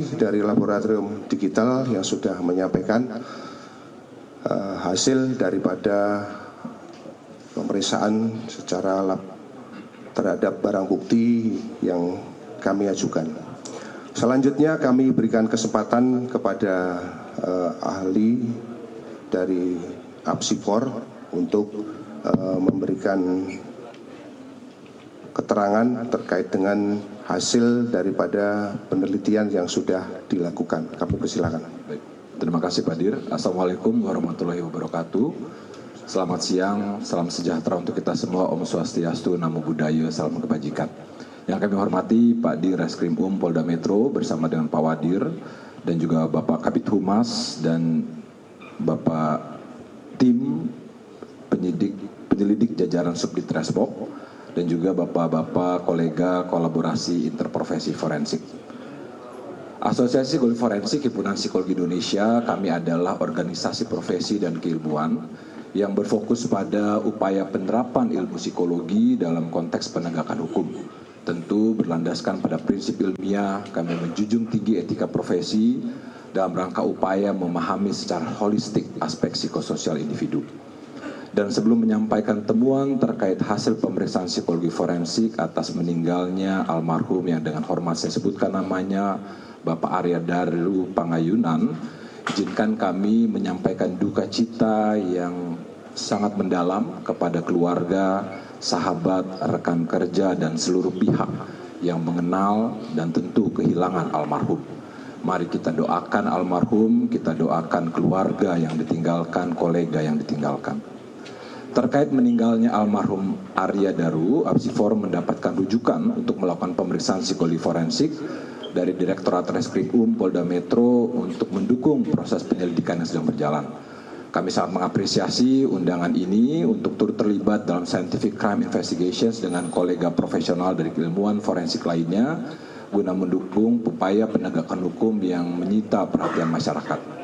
dari laboratorium digital yang sudah menyampaikan hasil daripada pemeriksaan secara lab terhadap barang bukti yang kami ajukan. Selanjutnya kami berikan kesempatan kepada ahli dari Apsifor untuk memberikan keterangan terkait dengan hasil daripada penelitian yang sudah dilakukan. Kami persilakan. Baik. Terima kasih Pak Dir. Assalamualaikum warahmatullahi wabarakatuh. Selamat siang, salam sejahtera untuk kita semua. Om Swastiastu, Namo Buddhaya, salam kebajikan. Yang kami hormati Pak Dir Reskrim Polda Metro bersama dengan Pak Wadir dan juga Bapak Kabid Humas dan Bapak tim penyelidik jajaran Subdit Resbok dan juga bapak-bapak kolega kolaborasi interprofesi forensik. Asosiasi Psikologi Forensik Himpunan Psikologi Indonesia, kami adalah organisasi profesi dan keilmuan yang berfokus pada upaya penerapan ilmu psikologi dalam konteks penegakan hukum. Tentu berlandaskan pada prinsip ilmiah, kami menjunjung tinggi etika profesi dalam rangka upaya memahami secara holistik aspek psikososial individu. Dan sebelum menyampaikan temuan terkait hasil pemeriksaan psikologi forensik atas meninggalnya almarhum yang dengan hormat saya sebutkan namanya Bapak Arya Daru Pangayunan, izinkan kami menyampaikan duka cita yang sangat mendalam kepada keluarga, sahabat, rekan kerja, dan seluruh pihak yang mengenal dan tentu kehilangan almarhum. Mari kita doakan almarhum, kita doakan keluarga yang ditinggalkan, kolega yang ditinggalkan. Terkait meninggalnya almarhum Arya Daru, Apsifor mendapatkan rujukan untuk melakukan pemeriksaan psikologi forensik dari Direktorat Reskrim Polda Metro untuk mendukung proses penyelidikan yang sedang berjalan. Kami sangat mengapresiasi undangan ini untuk turut terlibat dalam scientific crime investigations dengan kolega profesional dari keilmuan forensik lainnya guna mendukung upaya penegakan hukum yang menyita perhatian masyarakat.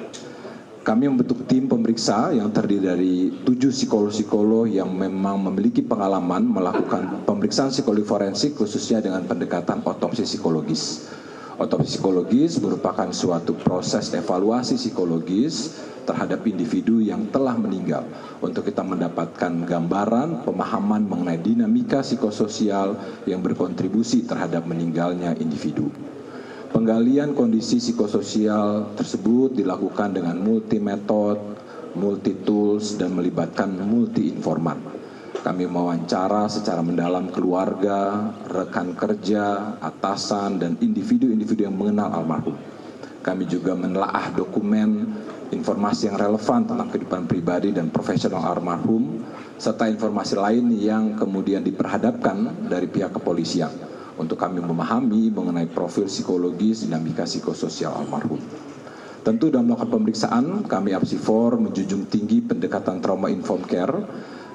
Kami membentuk tim pemeriksa yang terdiri dari 7 psikolog-psikolog yang memang memiliki pengalaman melakukan pemeriksaan psikologi forensik khususnya dengan pendekatan otopsi psikologis. Otopsi psikologis merupakan suatu proses evaluasi psikologis terhadap individu yang telah meninggal untuk kita mendapatkan gambaran pemahaman mengenai dinamika psikososial yang berkontribusi terhadap meninggalnya individu. Penggalian kondisi psikososial tersebut dilakukan dengan multi metode, multi tools, dan melibatkan multi informan. Kami mewawancara secara mendalam keluarga, rekan kerja, atasan, dan individu-individu yang mengenal almarhum. Kami juga menelaah dokumen, informasi yang relevan tentang kehidupan pribadi dan profesional almarhum, serta informasi lain yang kemudian diperhadapkan dari pihak kepolisian untuk kami memahami mengenai profil psikologis dinamika psikososial almarhum. Tentu dalam melakukan pemeriksaan, kami Apsifor menjunjung tinggi pendekatan trauma informed care.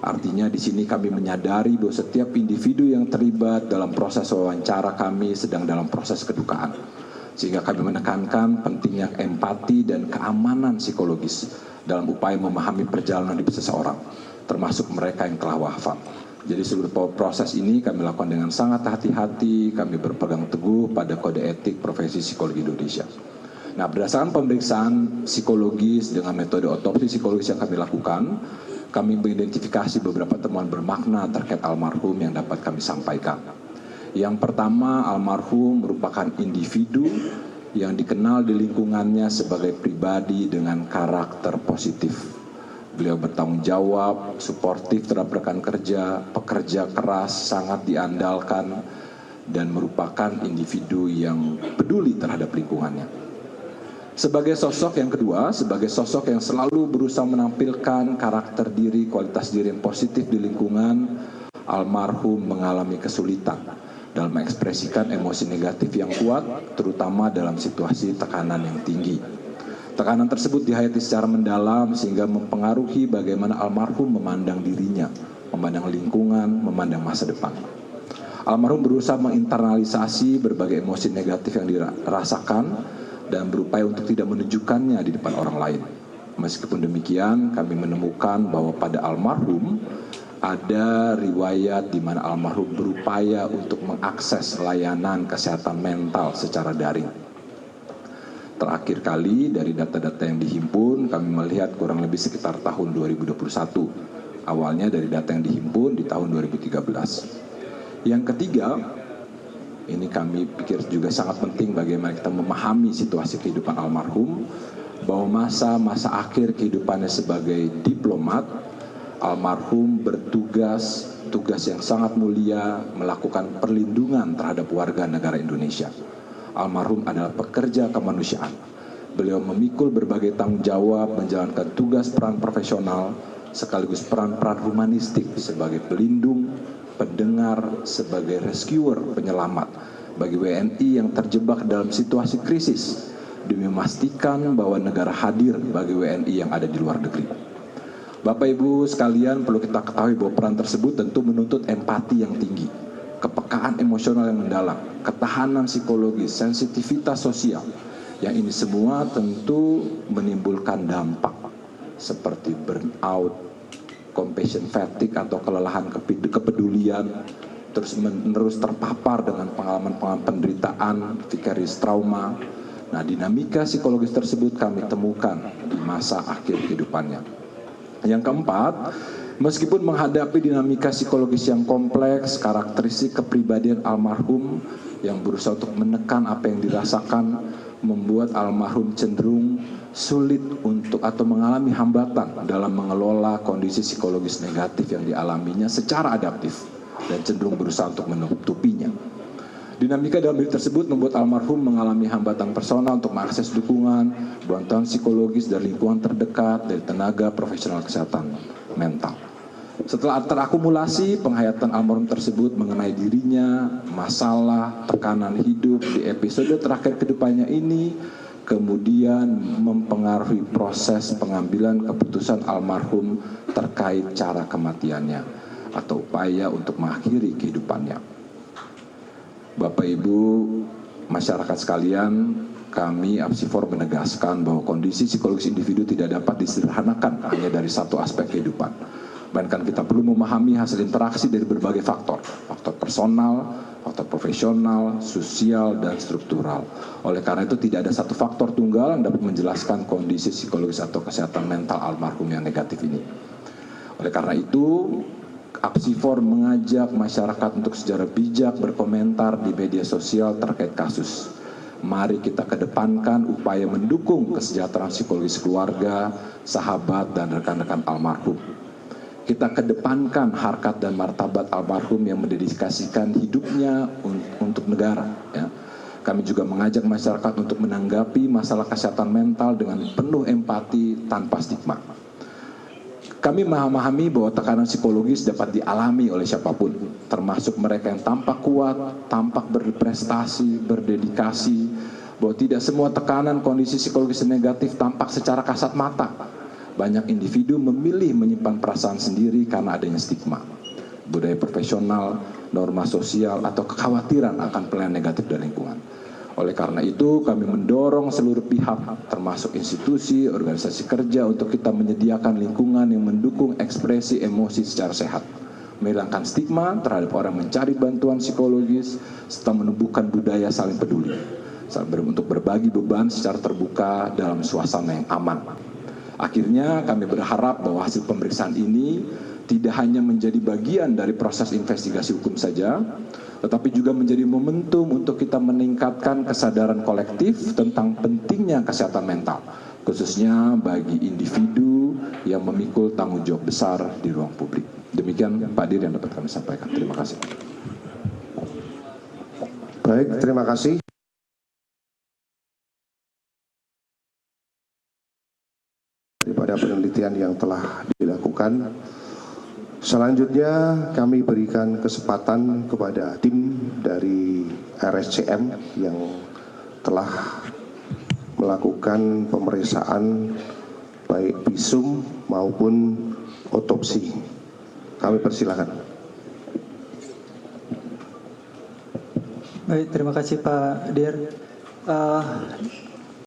Artinya di sini kami menyadari bahwa setiap individu yang terlibat dalam proses wawancara kami sedang dalam proses kedukaan. Sehingga kami menekankan pentingnya empati dan keamanan psikologis dalam upaya memahami perjalanan hidup seseorang, termasuk mereka yang telah wafat. Jadi seluruh proses ini kami lakukan dengan sangat hati-hati, kami berpegang teguh pada kode etik profesi psikologi Indonesia. Nah, berdasarkan pemeriksaan psikologis dengan metode otopsi psikologis yang kami lakukan, kami mengidentifikasi beberapa temuan bermakna terkait almarhum yang dapat kami sampaikan. Yang pertama, almarhum merupakan individu yang dikenal di lingkungannya sebagai pribadi dengan karakter positif. Beliau bertanggung jawab, suportif terhadap rekan kerja, pekerja keras, sangat diandalkan, dan merupakan individu yang peduli terhadap lingkungannya. Sebagai sosok yang kedua, sebagai sosok yang selalu berusaha menampilkan karakter diri, kualitas diri yang positif di lingkungan, almarhum mengalami kesulitan dalam mengekspresikan emosi negatif yang kuat, terutama dalam situasi tekanan yang tinggi. Tekanan tersebut dihayati secara mendalam sehingga mempengaruhi bagaimana almarhum memandang dirinya, memandang lingkungan, memandang masa depan. Almarhum berusaha menginternalisasi berbagai emosi negatif yang dirasakan dan berupaya untuk tidak menunjukkannya di depan orang lain. Meskipun demikian, kami menemukan bahwa pada almarhum ada riwayat di mana almarhum berupaya untuk mengakses layanan kesehatan mental secara daring. Terakhir kali dari data-data yang dihimpun kami melihat kurang lebih sekitar tahun 2021. Awalnya dari data yang dihimpun di tahun 2013. Yang ketiga, ini kami pikir juga sangat penting bagaimana kita memahami situasi kehidupan almarhum, bahwa masa akhir kehidupannya sebagai diplomat, almarhum bertugas yang sangat mulia melakukan perlindungan terhadap warga negara Indonesia. Almarhum adalah pekerja kemanusiaan. Beliau memikul berbagai tanggung jawab, menjalankan tugas peran profesional, sekaligus peran-peran humanistik sebagai pelindung, pendengar, sebagai rescuer, penyelamat bagi WNI yang terjebak dalam situasi krisis, demi memastikan bahwa negara hadir bagi WNI yang ada di luar negeri. Bapak Ibu sekalian, perlu kita ketahui bahwa peran tersebut tentu menuntut empati yang tinggi, kepekaan emosional yang mendalam, ketahanan psikologis, sensitivitas sosial, yang ini semua tentu menimbulkan dampak seperti burnout, compassion fatigue atau kelelahan kepedulian, terus menerus terpapar dengan pengalaman-pengalaman penderitaan, vicarious trauma. Nah, dinamika psikologis tersebut kami temukan di masa akhir kehidupannya. Yang keempat, meskipun menghadapi dinamika psikologis yang kompleks, karakteristik kepribadian almarhum yang berusaha untuk menekan apa yang dirasakan membuat almarhum cenderung sulit untuk atau mengalami hambatan dalam mengelola kondisi psikologis negatif yang dialaminya secara adaptif dan cenderung berusaha untuk menutupinya. Dinamika dalam diri tersebut membuat almarhum mengalami hambatan personal untuk mengakses dukungan, bantuan psikologis dari lingkungan terdekat, dari tenaga profesional kesehatan mental. Setelah terakumulasi penghayatan almarhum tersebut mengenai dirinya, masalah, tekanan hidup di episode terakhir kehidupannya ini, kemudian mempengaruhi proses pengambilan keputusan almarhum terkait cara kematiannya atau upaya untuk mengakhiri kehidupannya. Bapak Ibu masyarakat sekalian, kami Apsifor menegaskan bahwa kondisi psikologis individu tidak dapat disederhanakan hanya dari satu aspek kehidupan. Bahkan kita perlu memahami hasil interaksi dari berbagai faktor personal, faktor profesional, sosial, dan struktural. Oleh karena itu tidak ada satu faktor tunggal yang dapat menjelaskan kondisi psikologis atau kesehatan mental almarhum yang negatif ini. Oleh karena itu, Apsifor mengajak masyarakat untuk secara bijak berkomentar di media sosial terkait kasus. Mari kita kedepankan upaya mendukung kesejahteraan psikologis keluarga, sahabat, dan rekan-rekan almarhum. Kita kedepankan harkat dan martabat almarhum yang mendedikasikan hidupnya untuk negara. Ya. Kami juga mengajak masyarakat untuk menanggapi masalah kesehatan mental dengan penuh empati tanpa stigma. Kami memahami bahwa tekanan psikologis dapat dialami oleh siapapun, termasuk mereka yang tampak kuat, tampak berprestasi, berdedikasi, bahwa tidak semua tekanan kondisi psikologis negatif tampak secara kasat mata. Banyak individu memilih menyimpan perasaan sendiri karena adanya stigma, budaya profesional, norma sosial, atau kekhawatiran akan penilaian negatif dari lingkungan. Oleh karena itu, kami mendorong seluruh pihak, termasuk institusi, organisasi kerja, untuk kita menyediakan lingkungan yang mendukung ekspresi emosi secara sehat, menghilangkan stigma terhadap orang mencari bantuan psikologis, serta menumbuhkan budaya saling peduli, untuk berbagi beban secara terbuka dalam suasana yang aman. Akhirnya, kami berharap bahwa hasil pemeriksaan ini tidak hanya menjadi bagian dari proses investigasi hukum saja, tetapi juga menjadi momentum untuk kita meningkatkan kesadaran kolektif tentang pentingnya kesehatan mental, khususnya bagi individu yang memikul tanggung jawab besar di ruang publik. Demikian Pak Dir yang dapat kami sampaikan. Terima kasih. Baik, terima kasih. Daripada penelitian yang telah dilakukan, selanjutnya kami berikan kesempatan kepada tim dari RSCM yang telah melakukan pemeriksaan baik visum maupun otopsi. Kami persilakan. Baik, terima kasih Pak Dir.